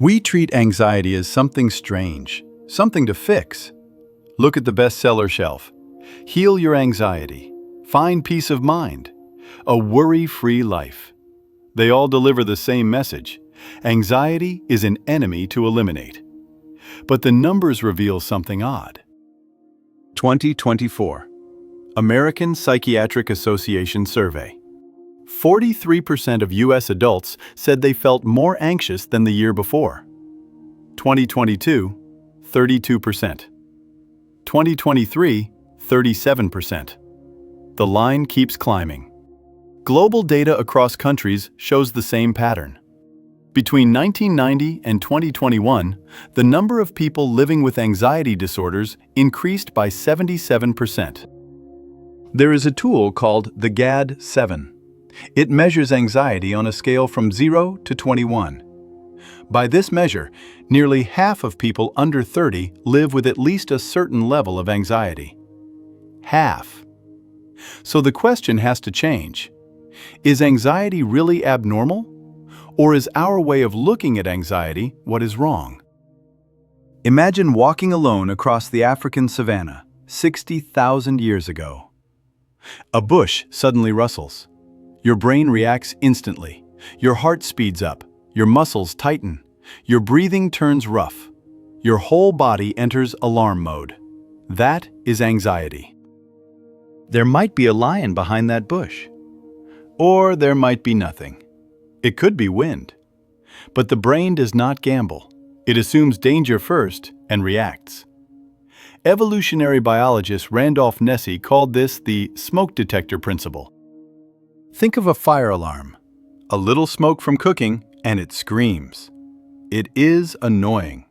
We treat anxiety as something strange, something to fix. Look at the bestseller shelf. Heal your anxiety. Find peace of mind. A worry-free life. They all deliver the same message. Anxiety is an enemy to eliminate. But the numbers reveal something odd. 2024 American Psychiatric Association Survey. 43% of U.S. adults said they felt more anxious than the year before. 2022, 32%. 2023, 37%. The line keeps climbing. Global data across countries shows the same pattern. Between 1990 and 2021, the number of people living with anxiety disorders increased by 77%. There is a tool called the GAD-7. It measures anxiety on a scale from 0 to 21. By this measure, nearly half of people under 30 live with at least a certain level of anxiety. Half. So the question has to change. Is anxiety really abnormal? Or is our way of looking at anxiety what is wrong? Imagine walking alone across the African savanna 60,000 years ago. A bush suddenly rustles. Your brain reacts instantly. Your heart speeds up. Your muscles tighten. Your breathing turns rough. Your whole body enters alarm mode. That is anxiety. There might be a lion behind that bush. Or there might be nothing. It could be wind. But the brain does not gamble. It assumes danger first and reacts. Evolutionary biologist Randolph Nesse called this the smoke detector principle. Think of a fire alarm. A little smoke from cooking, and it screams. It is annoying.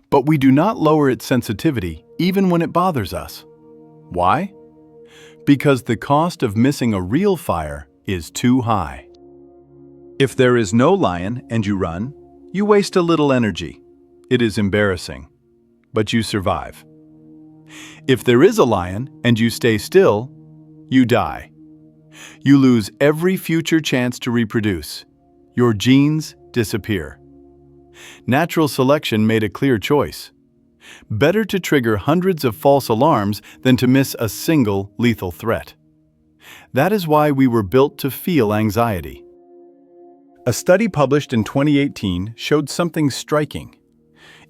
But we do not lower its sensitivity even when it bothers us. Why? Because the cost of missing a real fire is too high. If there is no lion and you run, you waste a little energy. It is embarrassing, but you survive. If there is a lion and you stay still, you die. You lose every future chance to reproduce. Your genes disappear. Natural selection made a clear choice. Better to trigger hundreds of false alarms than to miss a single lethal threat. That is why we were built to feel anxiety. A study published in 2018 showed something striking.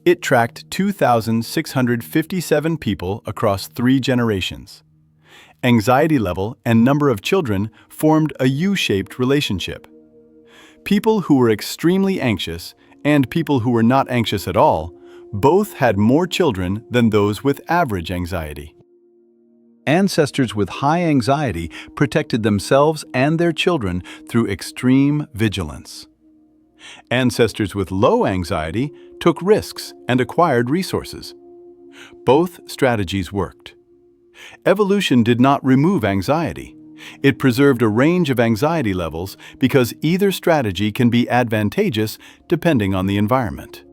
It tracked 2,657 people across 3 generations. Anxiety level and number of children formed a U-shaped relationship. People who were extremely anxious and people who were not anxious at all both had more children than those with average anxiety. Ancestors with high anxiety protected themselves and their children through extreme vigilance. Ancestors with low anxiety took risks and acquired resources. Both strategies worked. Evolution did not remove anxiety. It preserved a range of anxiety levels because either strategy can be advantageous depending on the environment.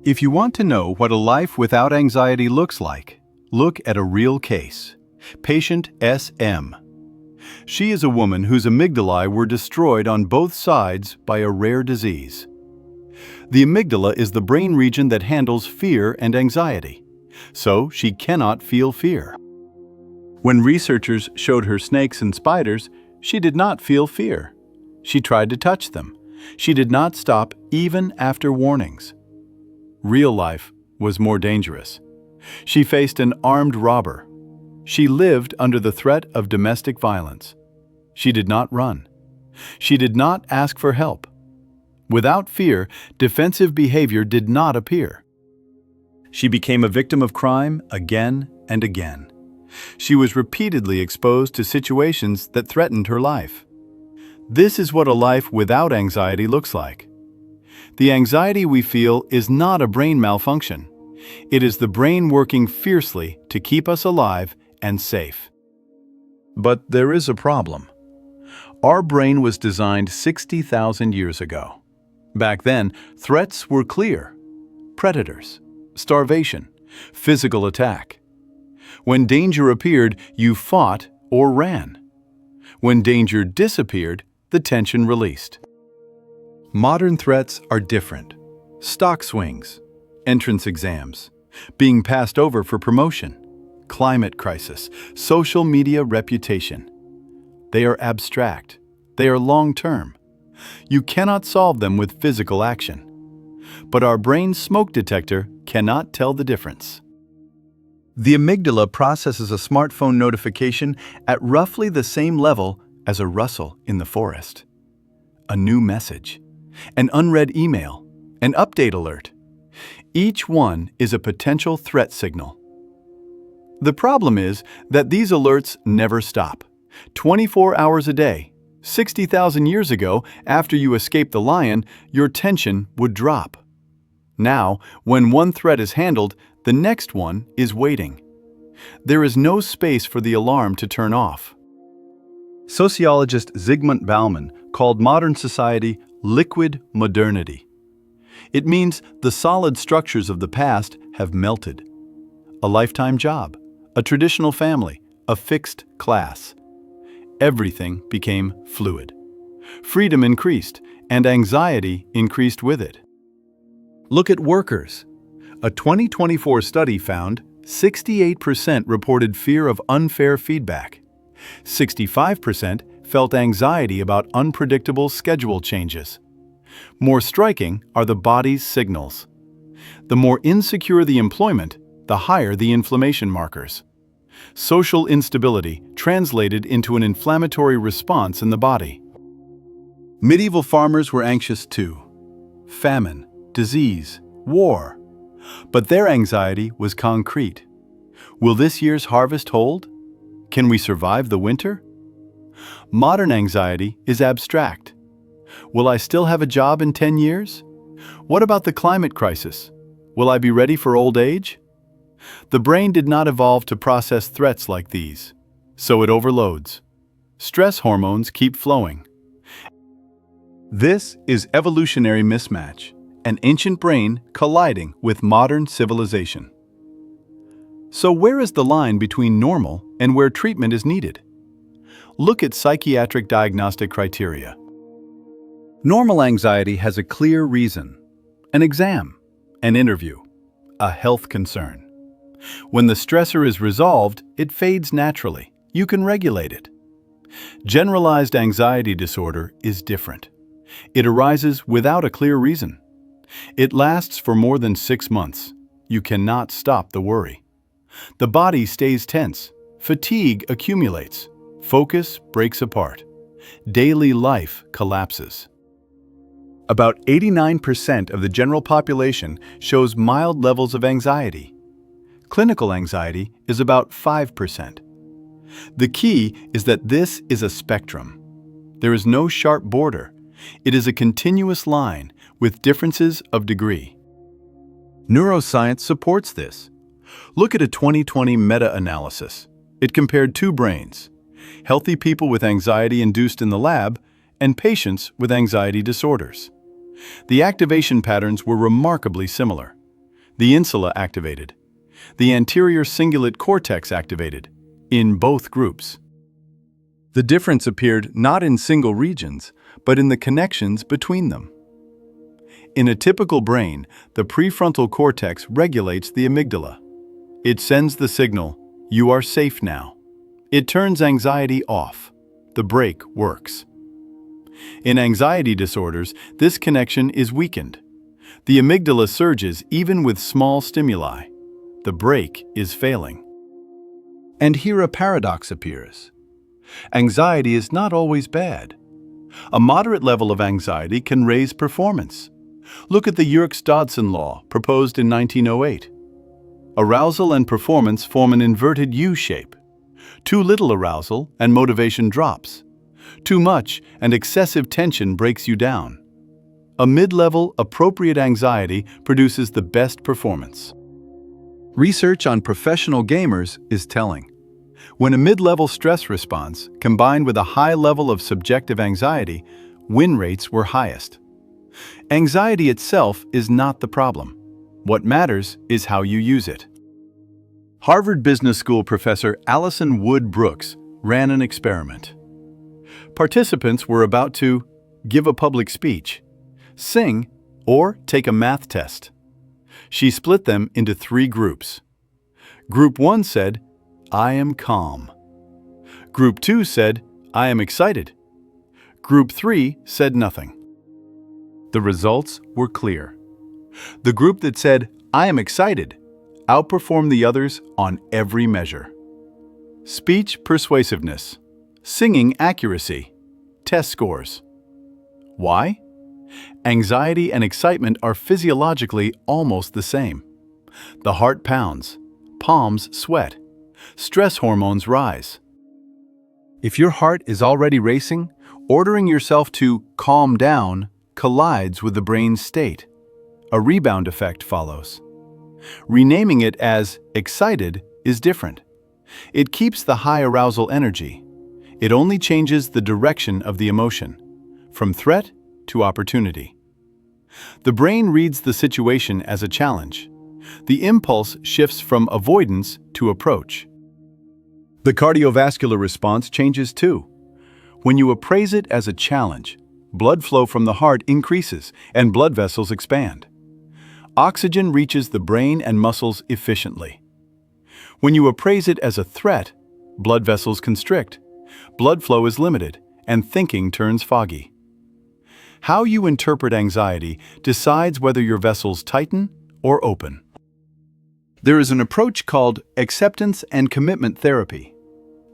If you want to know what a life without anxiety looks like, look at a real case. Patient SM. She is a woman whose amygdalae were destroyed on both sides by a rare disease. The amygdala is the brain region that handles fear and anxiety, so she cannot feel fear. When researchers showed her snakes and spiders, she did not feel fear. She tried to touch them. She did not stop even after warnings. Real life was more dangerous. She faced an armed robber. She lived under the threat of domestic violence. She did not run. She did not ask for help. Without fear, defensive behavior did not appear. She became a victim of crime again and again. She was repeatedly exposed to situations that threatened her life. This is what a life without anxiety looks like. The anxiety we feel is not a brain malfunction. It is the brain working fiercely to keep us alive and safe. But there is a problem. Our brain was designed 60,000 years ago. Back then, threats were clear: predators, starvation, physical attack. When danger appeared, you fought or ran. When danger disappeared, the tension released. Modern threats are different. Stock swings, entrance exams, being passed over for promotion, climate crisis, social media reputation. They are abstract. They are long-term. You cannot solve them with physical action. But our brain's smoke detector cannot tell the difference. The amygdala processes a smartphone notification at roughly the same level as a rustle in the forest. A new message, an unread email, an update alert. Each one is a potential threat signal. The problem is that these alerts never stop. 24 hours a day. 60,000 years ago, after you escaped the lion, your tension would drop. Now, when one threat is handled, the next one is waiting. There is no space for the alarm to turn off. Sociologist Zygmunt Bauman called modern society liquid modernity. It means the solid structures of the past have melted. A lifetime job, a traditional family, a fixed class. Everything became fluid. Freedom increased, and anxiety increased with it. Look at workers. A 2024 study found 68% reported fear of unfair feedback. 65% felt anxiety about unpredictable schedule changes. More striking are the body's signals. The more insecure the employment, the higher the inflammation markers. Social instability translated into an inflammatory response in the body. Medieval farmers were anxious too. Famine, disease, war. But their anxiety was concrete. Will this year's harvest hold? Can we survive the winter? Modern anxiety is abstract. Will I still have a job in 10 years? What about the climate crisis? Will I be ready for old age? The brain did not evolve to process threats like these, so it overloads. Stress hormones keep flowing. This is evolutionary mismatch, an ancient brain colliding with modern civilization. So where is the line between normal and where treatment is needed? Look at psychiatric diagnostic criteria. Normal anxiety has a clear reason: an exam, an interview, a health concern. When the stressor is resolved, it fades naturally. You can regulate it. Generalized anxiety disorder is different. It arises without a clear reason. It lasts for more than 6 months. You cannot stop the worry. The body stays tense. Fatigue accumulates. Focus breaks apart. Daily life collapses. About 89% of the general population shows mild levels of anxiety. Clinical anxiety is about 5%. The key is that this is a spectrum. There is no sharp border. It is a continuous line with differences of degree. Neuroscience supports this. Look at a 2020 meta-analysis. It compared 2 brains: healthy people with anxiety induced in the lab and patients with anxiety disorders. The activation patterns were remarkably similar. The insula activated. The anterior cingulate cortex activated, in both groups. The difference appeared not in single regions, but in the connections between them. In a typical brain, the prefrontal cortex regulates the amygdala. It sends the signal, "You are safe now." It turns anxiety off. The brake works. In anxiety disorders, this connection is weakened. The amygdala surges even with small stimuli. The brake is failing. And here a paradox appears. Anxiety is not always bad. A moderate level of anxiety can raise performance. Look at the Yerkes-Dodson law, proposed in 1908. Arousal and performance form an inverted U shape. Too little arousal and motivation drops. Too much and excessive tension breaks you down. A mid-level, appropriate anxiety produces the best performance. Research on professional gamers is telling. When a mid-level stress response combined with a high level of subjective anxiety, win rates were highest. Anxiety itself is not the problem. What matters is how you use it. Harvard Business School professor Alison Wood Brooks ran an experiment. Participants were about to give a public speech, sing, or take a math test. She split them into 3 groups. Group 1 said, "I am calm." Group 2 said, "I am excited." Group 3 said nothing. The results were clear. The group that said, "I am excited," outperformed the others on every measure. Speech persuasiveness, singing accuracy, test scores. Why? Anxiety and excitement are physiologically almost the same. The heart pounds, palms sweat, stress hormones rise. If your heart is already racing, ordering yourself to calm down collides with the brain's state. A rebound effect follows. Renaming it as excited is different. It keeps the high arousal energy. It only changes the direction of the emotion, from threat to opportunity. The brain reads the situation as a challenge. The impulse shifts from avoidance to approach. The cardiovascular response changes too. When you appraise it as a challenge, blood flow from the heart increases and blood vessels expand. Oxygen reaches the brain and muscles efficiently. When you appraise it as a threat, blood vessels constrict, blood flow is limited, and thinking turns foggy. How you interpret anxiety decides whether your vessels tighten or open. There is an approach called acceptance and commitment therapy.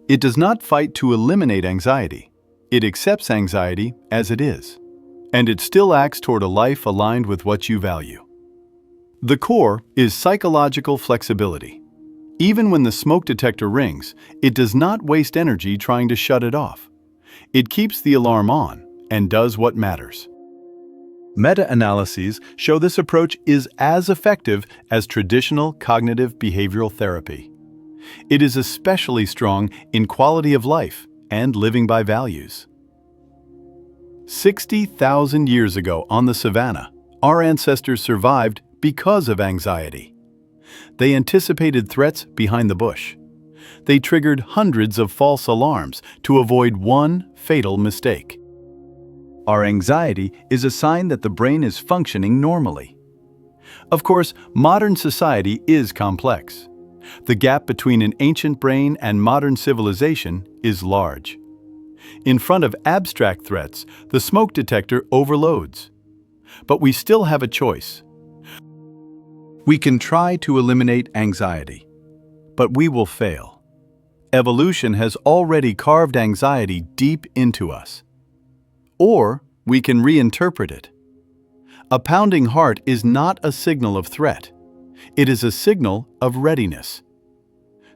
It does not fight to eliminate anxiety. It accepts anxiety as it is, and it still acts toward a life aligned with what you value. The core is psychological flexibility. Even when the smoke detector rings, it does not waste energy trying to shut it off. It keeps the alarm on and does what matters. Meta-analyses show this approach is as effective as traditional cognitive behavioral therapy. It is especially strong in quality of life and living by values. 60,000 years ago on the savannah, our ancestors survived because of anxiety. They anticipated threats behind the bush. They triggered hundreds of false alarms to avoid one fatal mistake. Our anxiety is a sign that the brain is functioning normally. Of course, modern society is complex. The gap between an ancient brain and modern civilization is large. In front of abstract threats, the smoke detector overloads. But we still have a choice. We can try to eliminate anxiety, but we will fail. Evolution has already carved anxiety deep into us. Or we can reinterpret it. A pounding heart is not a signal of threat. It is a signal of readiness.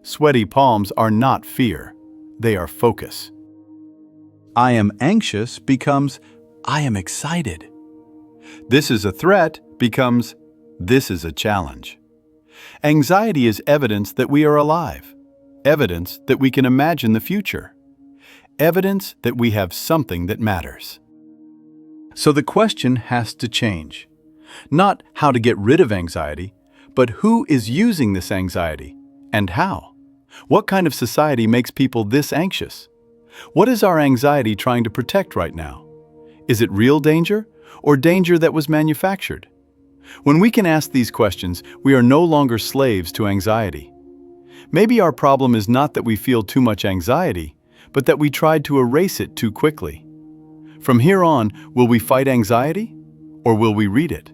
Sweaty palms are not fear. They are focus. I am anxious becomes I am excited. This is a threat becomes this is a challenge. Anxiety is evidence that we are alive. Evidence that we can imagine the future. Evidence that we have something that matters. So the question has to change. Not how to get rid of anxiety, but who is using this anxiety and how? What kind of society makes people this anxious? What is our anxiety trying to protect right now? Is it real danger or danger that was manufactured? When we can ask these questions, we are no longer slaves to anxiety. Maybe our problem is not that we feel too much anxiety, but that we tried to erase it too quickly. From here on, will we fight anxiety or will we read it?